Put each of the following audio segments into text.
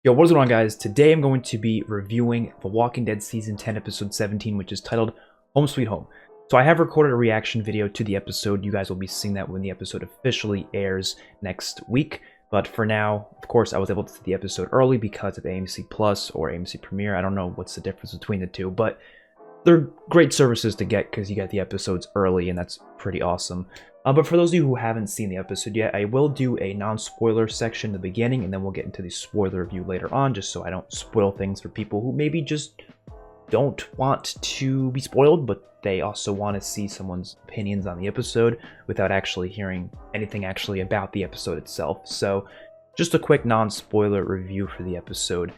Yo, what is going on, guys? Today I'm going to be reviewing The Walking Dead Season 10, Episode 17, which is titled Home Sweet Home. So I have recorded a reaction video to the episode. You guys will be seeing that when the episode officially airs next week. But for now, of course, I was able to see the episode early because of AMC Plus or AMC Premiere. I don't know what's the difference between the two, but they're great services to get because you get the episodes early, and that's pretty awesome. But for those of you who haven't seen the episode yet, I will do a non-spoiler section in the beginning, and then we'll get into the spoiler review later on, just so I don't spoil things for people who maybe just don't want to be spoiled, but they also want to see someone's opinions on the episode without actually hearing anything actually about the episode itself. So just a quick non-spoiler review for the episode.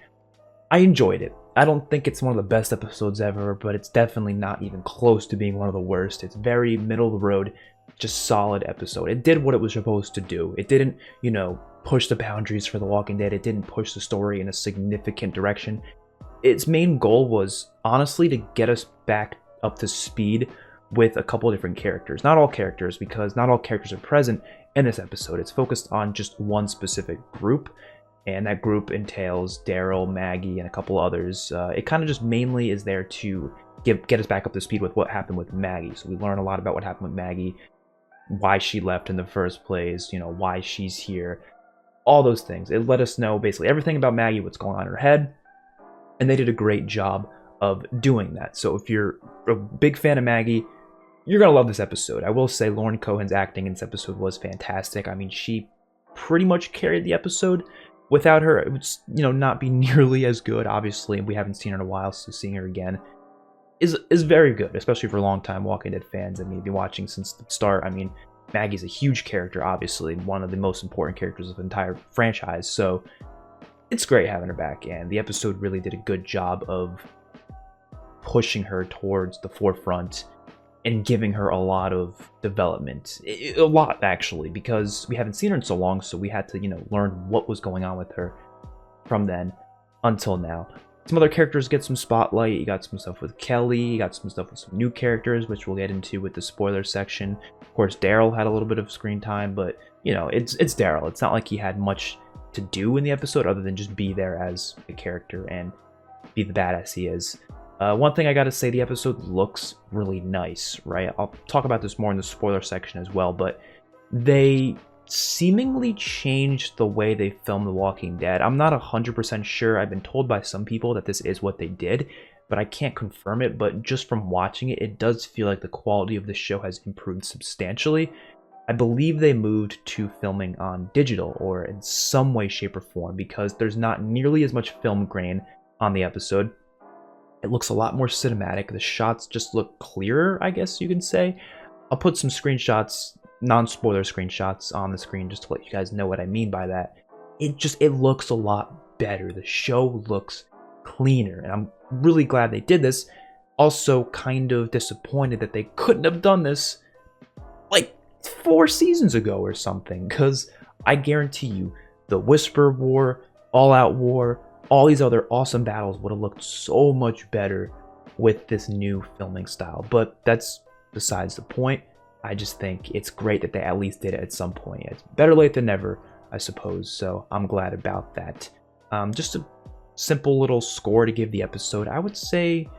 I enjoyed it. I don't think it's one of the best episodes ever, but it's definitely not even close to being one of the worst. It's very middle of the road, just solid episode. It did what it was supposed to do. It didn't, push the boundaries for The Walking Dead. It didn't push the story in a significant direction. Its main goal was, honestly, to get us back up to speed with a couple of different characters. Not all characters, because not all characters are present in this episode. It's focused on just one specific group, and that group entails Daryl, Maggie, and a couple others. It kind of just mainly is there to get us back up to speed with what happened with Maggie. So we learn a lot about what happened with Maggie, why she left in the first place, why she's here, all those things. It let us know basically everything about Maggie, what's going on in her head, and they did a great job of doing that. So if you're a big fan of Maggie, you're gonna love this episode. I will say Lauren Cohan's acting in this episode was fantastic. I mean, she pretty much carried the episode. Without her, it would, not be nearly as good. Obviously, we haven't seen her in a while, so seeing her again is very good, especially for long-time Walking Dead fans and maybe watching since the start. I mean, Maggie's a huge character, obviously, one of the most important characters of the entire franchise, so it's great having her back, and the episode really did a good job of pushing her towards the forefront and giving her a lot of development. A lot, actually, because we haven't seen her in so long, so we had to, learn what was going on with her from then until now. Some other characters get some spotlight. You got some stuff with Kelly, you got some stuff with some new characters, which we'll get into with the spoiler section. Of course, Daryl had a little bit of screen time, but, it's Daryl. It's not like he had much to do in the episode other than just be there as a character and be the badass he is. One thing I gotta say, the episode looks really nice, right? I'll talk about this more in the spoiler section as well, but they seemingly changed the way they filmed The Walking Dead. I'm not 100% sure. I've been told by some people that this is what they did, but I can't confirm it. But just from watching it, it does feel like the quality of the show has improved substantially. I believe they moved to filming on digital or in some way, shape, or form, because there's not nearly as much film grain on the episode. It looks a lot more cinematic. The shots just look clearer, I guess you can say. I'll put some screenshots, non-spoiler screenshots, on the screen just to let you guys know what I mean by that. It looks a lot better. The show looks cleaner, and I'm really glad they did this. Also kind of disappointed that they couldn't have done this like 4 seasons ago or something, because I guarantee you the Whisper War, All Out War, all these other awesome battles would have looked so much better with this new filming style. But that's besides the point. I just think it's great that they at least did it at some point. It's better late than never, I suppose, so I'm glad about that. Just a simple little score to give the episode. I would say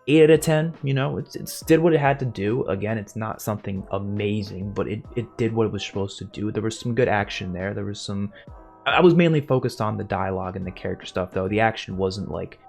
8 out of 10. It did what it had to do. Again, it's not something amazing, but it did what it was supposed to do. There was some good action there. There was some... I was mainly focused on the dialogue and the character stuff, though. The action wasn't like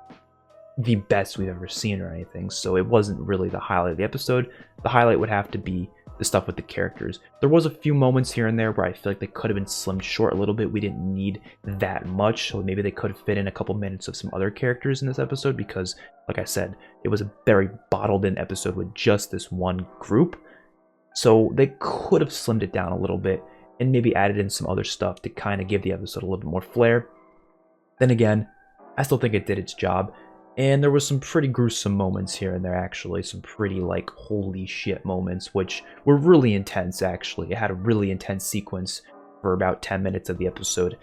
the best we've ever seen or anything, so it wasn't really the highlight of the episode. The highlight would have to be the stuff with the characters. There was a few moments here and there where I feel like they could have been slimmed short a little bit. We didn't need that much, so maybe they could have fit in a couple minutes of some other characters in this episode, because, like I said, it was a very bottled-in episode with just this one group. So they could have slimmed it down a little bit and maybe added in some other stuff to kind of give the episode a little bit more flair. Then again, I still think it did its job, and there was some pretty gruesome moments here and there, actually. Some pretty, like, holy shit moments, which were really intense, actually. It had a really intense sequence for about 10 minutes of the episode.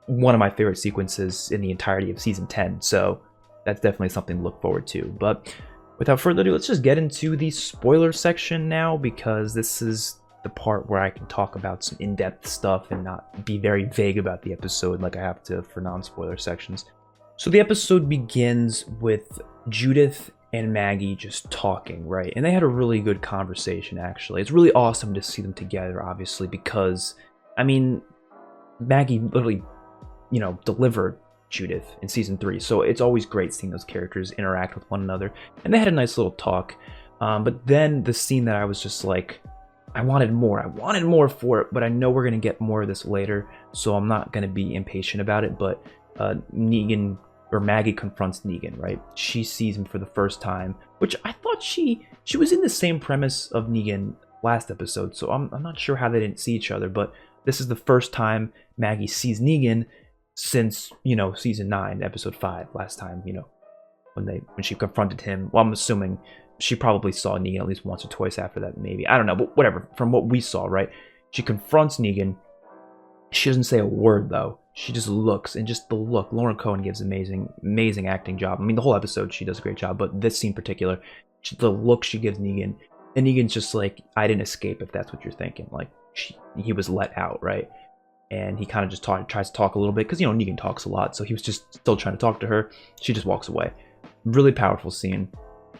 One of my favorite sequences in the entirety of Season 10, so that's definitely something to look forward to. But without further ado, let's just get into the spoiler section now, because this is the part where I can talk about some in-depth stuff and not be very vague about the episode like I have to for non-spoiler sections. So the episode begins with Judith and Maggie just talking, right? And they had a really good conversation, actually. It's really awesome to see them together, obviously, because, I mean, Maggie literally, delivered Judith in season 3, so it's always great seeing those characters interact with one another. And they had a nice little talk, but then the scene that I was just like, I wanted more for it, but I know we're going to get more of this later, so I'm not going to be impatient about it. But Negan, or Maggie, confronts Negan, right? She sees him for the first time, which I thought she was in the same premise of Negan last episode, so I'm not sure how they didn't see each other, but this is the first time Maggie sees Negan since, season 9, episode 5, last time, when she confronted him. Well, I'm assuming she probably saw Negan at least once or twice after that, maybe. I don't know, but whatever. From what we saw, right? She confronts Negan. She doesn't say a word, though. She just looks, and just the look. Lauren Cohen gives amazing acting job. I mean, the whole episode, she does a great job, but this scene in particular, the look she gives Negan, and Negan's just like, I didn't escape, if that's what you're thinking. Like, he was let out, right? And he kind of just tries to talk a little bit, because, Negan talks a lot, so he was just still trying to talk to her. She just walks away. Really powerful scene,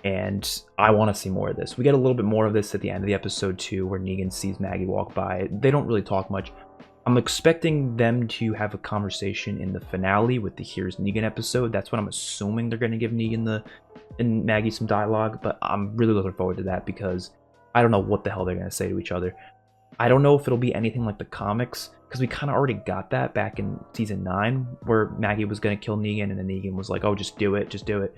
and I want to see more of this. We get a little bit more of this at the end of the episode, too, where Negan sees Maggie walk by. They don't really talk much. I'm expecting them to have a conversation in the finale with the Here's Negan episode. That's what I'm assuming they're going to give Negan and Maggie some dialogue, but I'm really looking forward to that, because I don't know what the hell they're going to say to each other. I don't know if it'll be anything like the comics, because we kind of already got that back in season 9, where Maggie was going to kill Negan, and then Negan was like, oh, just do it.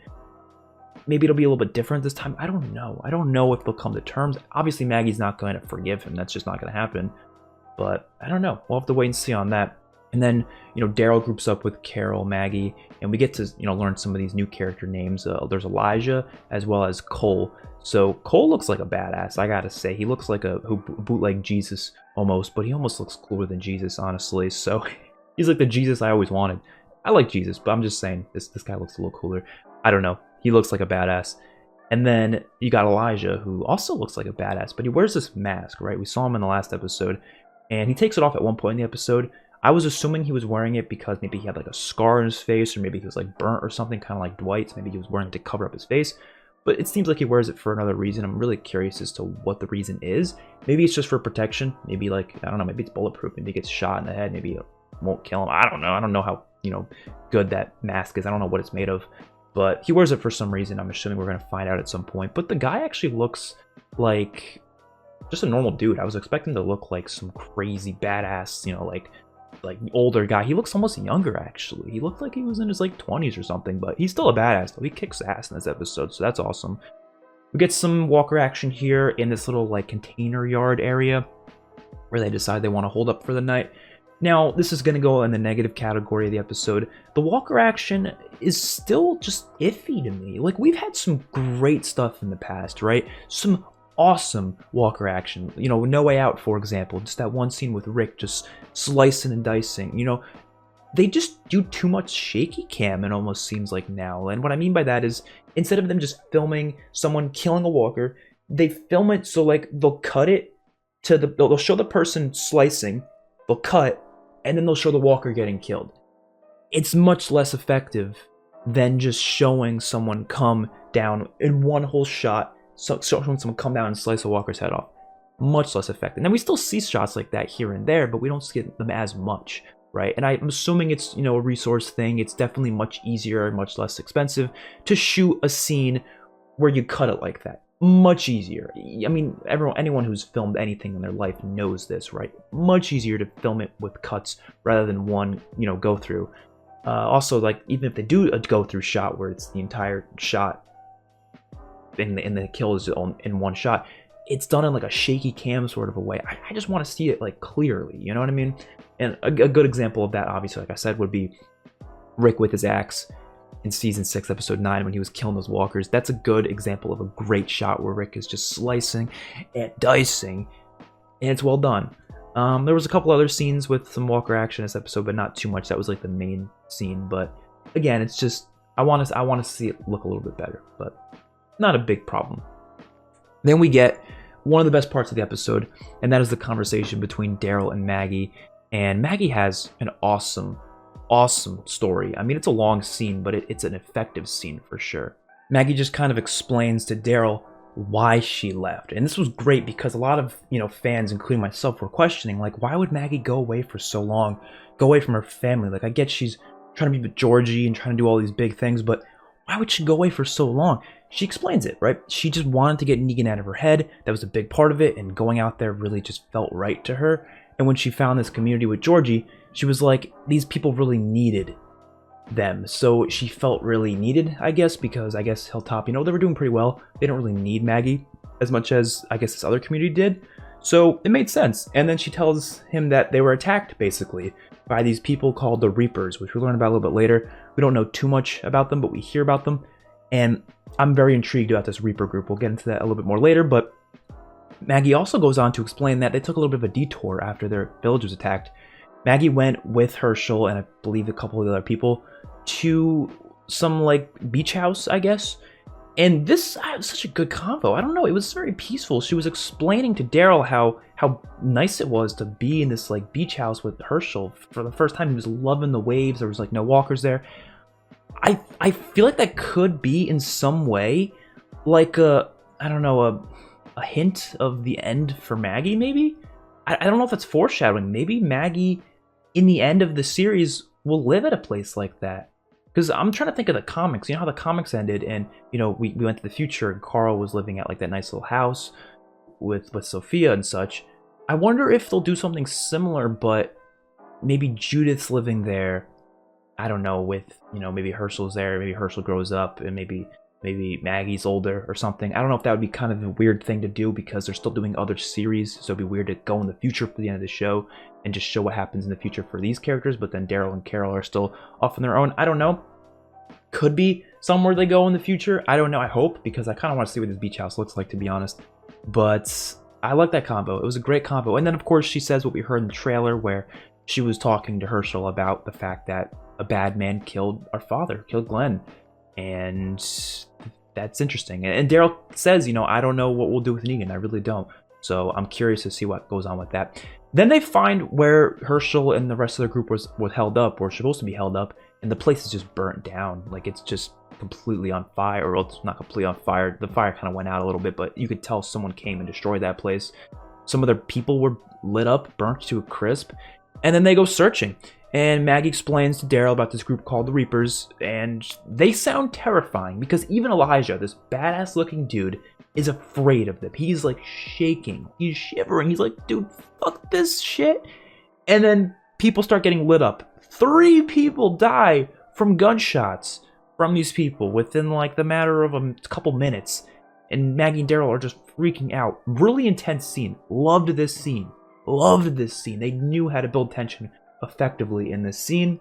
Maybe it'll be a little bit different this time. I don't know. I don't know if they'll come to terms. Obviously, Maggie's not going to forgive him. That's just not going to happen. But I don't know. We'll have to wait and see on that. And then, Daryl groups up with Carol, Maggie, and we get to, learn some of these new character names. There's Elijah as well as Cole. So Cole looks like a badass, I gotta say. He looks like a bootleg Jesus almost, but he almost looks cooler than Jesus, honestly. So he's like the Jesus I always wanted. I like Jesus, but I'm just saying this guy looks a little cooler. I don't know. He looks like a badass. And then you got Elijah, who also looks like a badass, but he wears this mask, right? We saw him in the last episode, and he takes it off at one point in the episode. I was assuming he was wearing it because maybe he had like a scar on his face, or maybe he was like burnt or something, kind of like Dwight. So maybe he was wearing it to cover up his face. But it seems like he wears it for another reason. I'm really curious as to what the reason is. Maybe it's just for protection. Maybe I don't know, maybe it's bulletproof. Maybe he gets shot in the head. Maybe it won't kill him. I don't know. I don't know how, good that mask is. I don't know what it's made of. But he wears it for some reason. I'm assuming we're going to find out at some point. But the guy actually looks like just a normal dude. I was expecting to look like some crazy badass, like older guy. He looks almost younger, actually. He looked like he was in his 20s or something, but he's still a badass, though. He kicks ass in this episode, so that's awesome. We get some Walker action here in this little container yard area where they decide they want to hold up for the night. Now, this is going to go in the negative category of the episode. The Walker action is still just iffy to me. We've had some great stuff in the past, right? Some awesome Walker action. No Way Out, for example. Just that one scene with Rick just slicing and dicing. They just do too much shaky cam, it almost seems like now. And what I mean by that is, instead of them just filming someone killing a Walker, they film it so they'll cut it to they'll show the person slicing, they'll cut, and then they'll show the Walker getting killed. It's much less effective than just showing someone come down in one whole shot, showing someone come down and slice a Walker's head off. Much less effective. And we still see shots like that here and there, but we don't see them as much, right? And I'm assuming it's, a resource thing. It's definitely much easier and much less expensive to shoot a scene where you cut it like that. Much easier. I mean, anyone who's filmed anything in their life knows this, right? Much easier to film it with cuts rather than one, go through. Also, even if they do a go through shot where it's the entire shot and the kill is in one shot, it's done in a shaky cam sort of a way. I just want to see it clearly, you know what I mean? And a good example of that, obviously, like I said, would be Rick with his axe in season 6, episode 9, when he was killing those walkers. That's a good example of a great shot where Rick is just slicing and dicing, and it's well done. There was a couple other scenes with some walker action in this episode, but not too much. That was the main scene. But again, it's just I want to see it look a little bit better, but not a big problem. Then we get one of the best parts of the episode, and that is the conversation between Daryl and Maggie. And Maggie has an awesome story. I mean, it's a long scene, but it's an effective scene for sure. Maggie just kind of explains to Daryl why she left. And this was great because a lot of, fans, including myself, were questioning, like, why would Maggie go away for so long? Go away from her family? Like, I get she's trying to be with Georgie and trying to do all these big things, but why would she go away for so long? She explains it, right? She just wanted to get Negan out of her head. That was a big part of it, and going out there really just felt right to her. And when she found this community with Georgie, she was like, these people really needed them. So she felt really needed, I guess, because I guess Hilltop, they were doing pretty well. They don't really need Maggie as much as I guess this other community did. So it made sense. And then she tells him that they were attacked, basically, by these people called the Reapers, which we'll learn about a little bit later. We don't know too much about them, but we hear about them. And I'm very intrigued about this Reaper group. We'll get into that a little bit more later, but Maggie also goes on to explain that they took a little bit of a detour after their village was attacked. Maggie went with Herschel and I believe a couple of other people to some beach house, I guess. And this was such a good convo. I don't know, it was very peaceful. She was explaining to Daryl how nice it was to be in this beach house with Herschel for the first time. He was loving the waves. There was no walkers there. I feel like that could be in some way a hint of the end for Maggie, maybe? I don't know if that's foreshadowing. Maybe Maggie, in the end of the series, will live at a place like that. Because I'm trying to think of the comics. You know how the comics ended, and we went to the future, and Carl was living at that nice little house with Sophia and such. I wonder if they'll do something similar, but maybe Judith's living there. I don't know, with maybe Herschel's there. Maybe Herschel grows up, and maybe Maggie's older or something. I don't know if that would be kind of a weird thing to do because they're still doing other series, so it'd be weird to go in the future for the end of the show and just show what happens in the future for these characters, but then Daryl and Carol are still off on their own. I don't know. Could be somewhere they go in the future. I don't know. I hope, because I kind of want to see what this beach house looks like, to be honest. But I like that combo. It was a great combo. And then, of course, she says what we heard in the trailer where she was talking to Herschel about the fact that a bad man killed our father, killed Glenn. And that's interesting. And Daryl says, I don't know what we'll do with Negan. I really don't. So I'm curious to see what goes on with that. Then they find where Herschel and the rest of the group was held up, or supposed to be held up, and the place is just burnt down. It's just completely on fire, or it's not completely on fire. The fire kind of went out a little bit, but you could tell someone came and destroyed that place. Some of their people were lit up, burnt to a crisp, and then they go searching. And Maggie explains to Daryl about this group called the Reapers, and they sound terrifying because even Elijah, this badass looking dude, is afraid of them. He's shaking, he's shivering, he's like, dude, fuck this shit. And then people start getting lit up. 3 people die from gunshots from these people within the matter of a couple minutes. And Maggie and Daryl are just freaking out. Really intense scene. Loved this scene. They knew how to build tension effectively in this scene.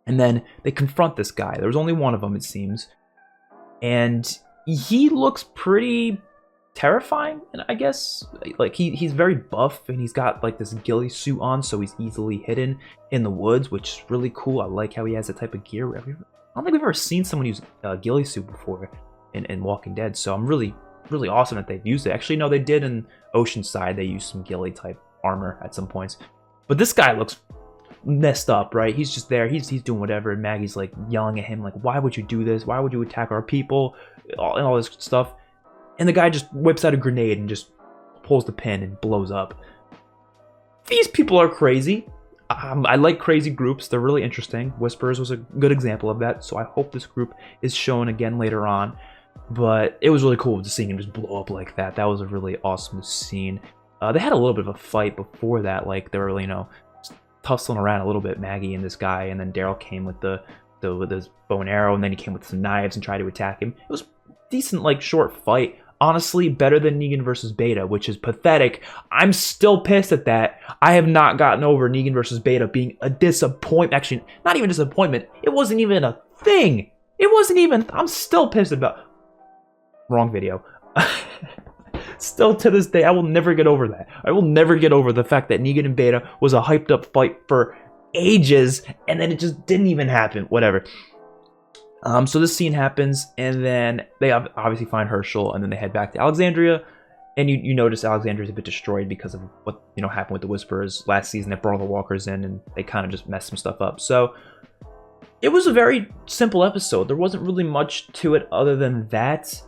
And then they confront this guy. There was only one of them, it seems. And he looks pretty terrifying, and I guess he's very buff, and he's got this ghillie suit on, so he's easily hidden in the woods, which is really cool. I like how he has that type of gear. I don't think we've ever seen someone use a ghillie suit before in Walking Dead, so I'm really awesome that they've used it. Actually, no, they did in Oceanside. They used some ghillie type armor at some points, but this guy looks messed up, right? He's just there, he's doing whatever, and Maggie's yelling at him why would you do this? Why would you attack our people? And all this stuff. And the guy just whips out a grenade and just pulls the pin and blows up. These people are crazy. I like crazy groups. They're really interesting. Whisperers was a good example of that, so I hope this group is shown again later on. But it was really cool to see him just blow up like that. That was a really awesome scene. They had a little bit of a fight before that. They were, tussling around a little bit, Maggie and this guy, and then Daryl came with with his bow and arrow, and then he came with some knives and tried to attack him. It was a decent short fight. Honestly, better than Negan versus Beta, which is pathetic. I'm still pissed at that. I have not gotten over Negan versus Beta being a disappointment. Actually, not even a disappointment. It wasn't even a thing. I'm still pissed about. Wrong video. Still to this day, I will never get over that. I will never get over the fact that Negan and Beta was a hyped up fight for ages, and then it just didn't even happen. Whatever. So this scene happens, and then they obviously find Herschel, and then they head back to Alexandria, And you notice Alexander's a bit destroyed because of what happened with the Whisperers last season. They brought all the Walkers in and they kind of just messed some stuff up. So it was a very simple episode. There wasn't really much to it other than that.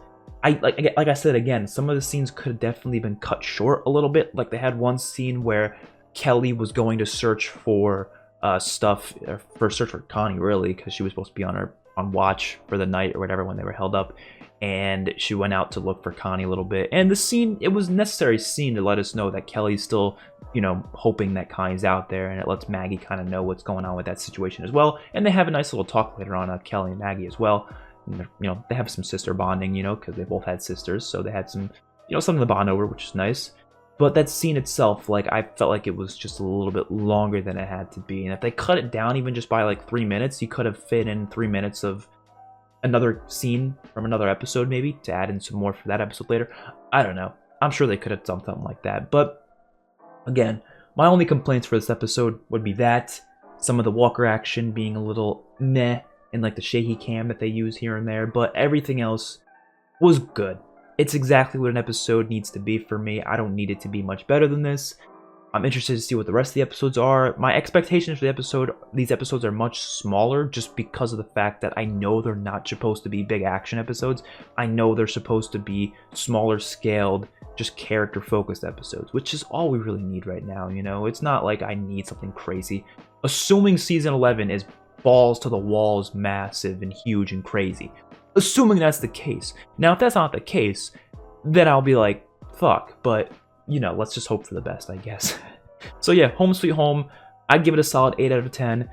Like I said again, some of the scenes could have definitely been cut short a little bit. Like they had one scene where Kelly was going to search for search for Connie, really, because she was supposed to be on watch for the night or whatever when they were held up. And she went out to look for Connie a little bit. And the scene, it was a necessary scene to let us know that Kelly's still, hoping that Connie's out there. And it lets Maggie kind of know what's going on with that situation as well. And they have a nice little talk later on, Kelly and Maggie as well. And they have some sister bonding, because they both had sisters. So they had some, something to bond over, which is nice. But that scene itself, like, I felt like it was just a little bit longer than it had to be. And if they cut it down even just by like 3 minutes, you could have fit in 3 minutes of another scene from another episode, maybe, to add in some more for that episode later. I don't know. I'm sure they could have done something like that. But again, my only complaints for this episode would be that some of the Walker action being a little meh, and like the shaky cam that they use here and there. But everything else was good. It's exactly what an episode needs to be for me. I don't need it to be much better than this. I'm interested to see what the rest of the episodes are. My expectations for these episodes are much smaller just because of the fact that I know they're not supposed to be big action episodes. I know they're supposed to be smaller scaled, just character-focused episodes, which is all we really need right now, It's not like I need something crazy. Assuming Season 11 is balls to the walls, massive and huge and crazy. Assuming that's the case. Now, if that's not the case, then I'll be like, fuck, but let's just hope for the best, I guess. So yeah, Home Sweet Home, I'd give it a solid 8 out of 10.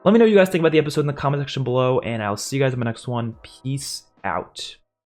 Let me know what you guys think about the episode in the comment section below, and I'll see you guys in my next one. Peace out.